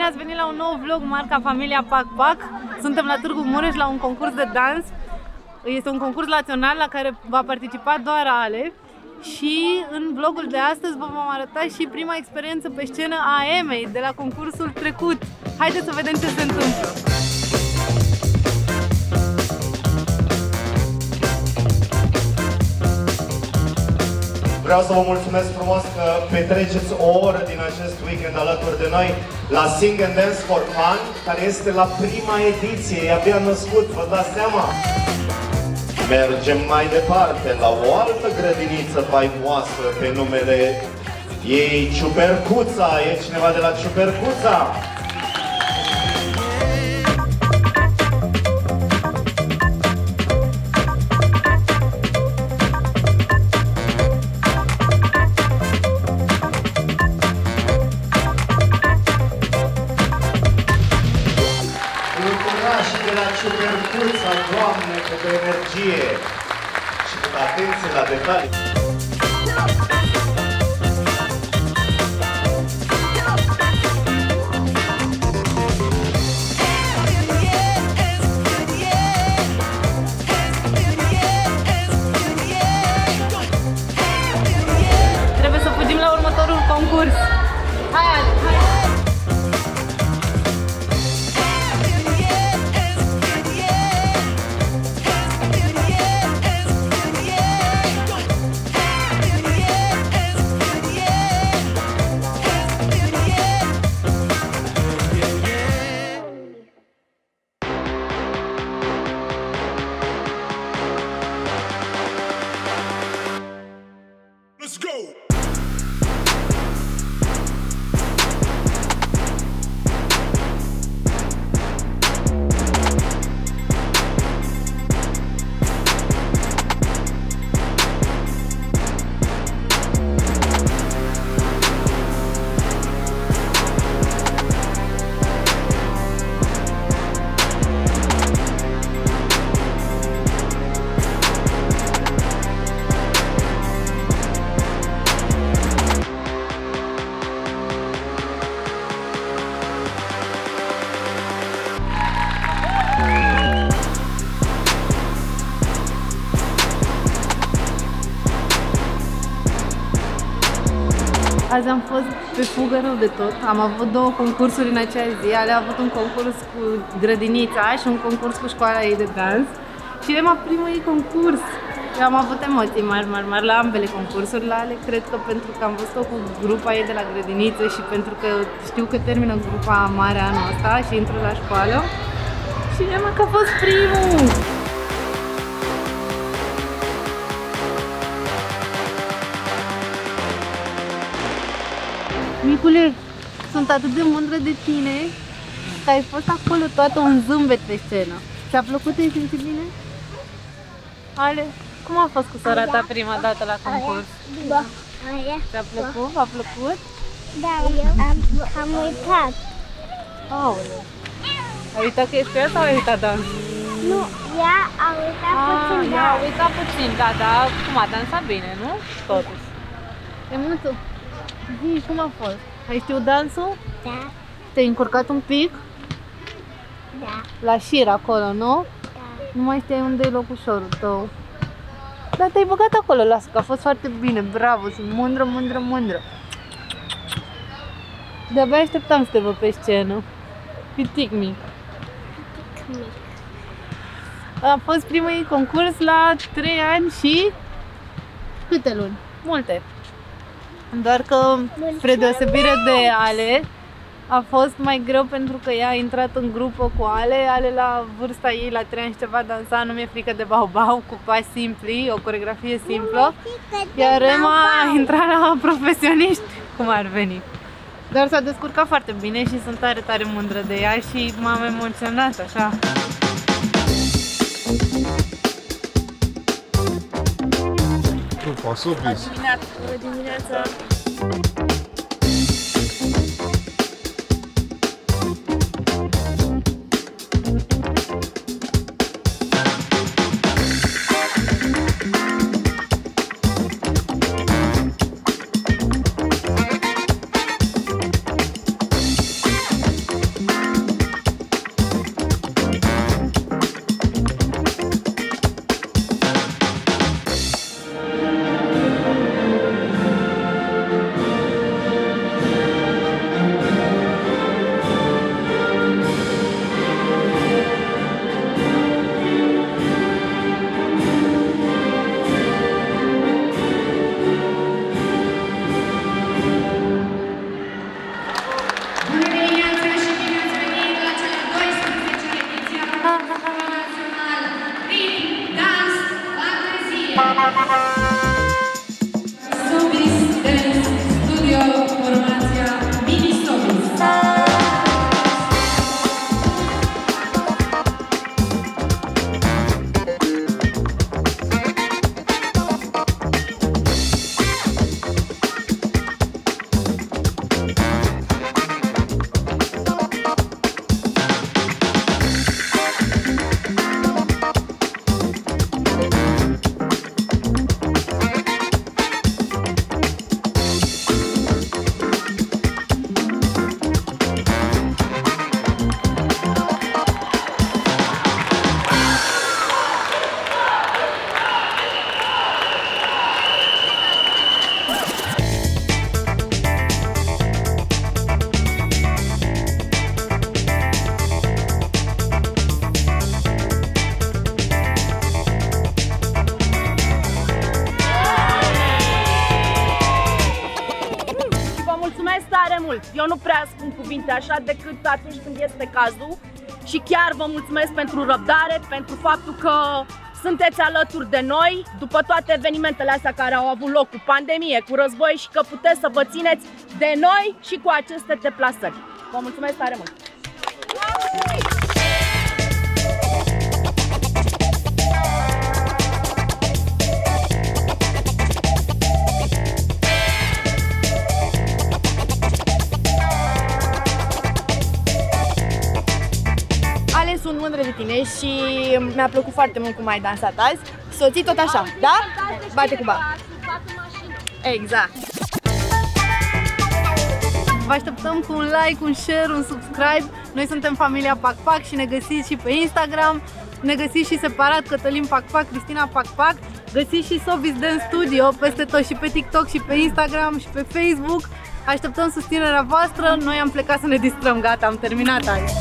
ați venit la un nou vlog marca Familia Pac Pac. Suntem la Târgu Mureș la un concurs de dans. Este un concurs național la care va participa doar Ale. Și în vlogul de astăzi vă vom arăta și prima experiență pe scenă a Emei de la concursul trecut. Haideți să vedem ce se întâmplă! Vreau să vă mulțumesc frumos că petreceți o oră din acest weekend alături de noi la Sing and Dance for Fun, care este la prima ediție, e abia născut, vă dați seama? Mergem mai departe la o altă grădiniță faimoasă pe numele ei Ciupercuța. E cineva de la Ciupercuța? Și de la Ciupercuța, Doamne, câtă energie și câtă atenție la detalii. Trebuie să fugim la următorul concurs. Hai, Ale, hai! Let's go! Azi am fost pe fugă rău de tot. Am avut două concursuri în acea zi. Ale a avut un concurs cu grădinița și un concurs cu școala ei de dans. Și Ema primul ei concurs. Eu am avut emoții mari la ambele concursuri. La Ale cred că pentru că am văzut-o cu grupa ei de la grădiniță și pentru că știu că termină grupa mare anul ăsta și intră la școală. Și Ema că a fost primul! Micule, sunt atât de mândră de tine că ai fost acolo toată un zâmbet pe scenă. Ți-a plăcut? Te-ai simțit bine? Ale, cum a fost cu sora ta prima dată la concurs? Da. Ți-a plăcut? V-a plăcut? Da, eu am uitat. Aoleu. Ai uitat că ești cu ea sau ai uitat dansul? Nu, ea a uitat puțin, ea a uitat puțin, da, dar cum a dansat bine, nu? Totuși. Emuțu, zi, cum a fost? Ai știut dansul? Da, Te-ai încurcat un pic? da, La șir acolo, nu? da. Nu mai știai unde e locușorul tău. Dar te-ai băgat acolo, lasă că a fost foarte bine, bravo, sunt mândră. De-abia așteptam să te văd pe scenă. Pitic mic. A fost primul ei concurs la 3 ani și câte luni? Multe. Doar că, spre deosebire de Ale, a fost mai greu pentru că ea a intrat în grupă cu Ale. Ale la vârsta ei, la 3 ani și ceva, dansa Nu mi-e frică de bau-bau, cu pași simpli, o coreografie simplă. Iar Ema a intrat la profesioniști, cum ar veni. Dar s-a descurcat foarte bine și sunt tare mândră de ea și m-am emoționat așa. Bună dimineața! Sobis Dance Studio, formația Mini Sobis. Mulțumesc tare mult! Eu nu prea spun cuvinte așa decât atunci când este cazul și chiar vă mulțumesc pentru răbdare, pentru faptul că sunteți alături de noi după toate evenimentele astea care au avut loc cu pandemie, cu război și că puteți să vă țineți de noi și cu aceste deplasări. Vă mulțumesc tare mult! Sunt mândră de tine și mi-a plăcut foarte mult cum ai dansat azi. Soții tot așa, da? Bate cu bani. Exact. Vă așteptăm cu un like, un share, un subscribe. Noi suntem familia PacPac și ne găsiți și pe Instagram. Ne găsiți și separat Cătălin PacPac, Cristina PacPac. Găsiți și Sobis Dance Studio peste tot, și pe TikTok, și pe Instagram, și pe Facebook. Așteptăm susținerea voastră. Noi am plecat să ne distrăm, gata, am terminat azi.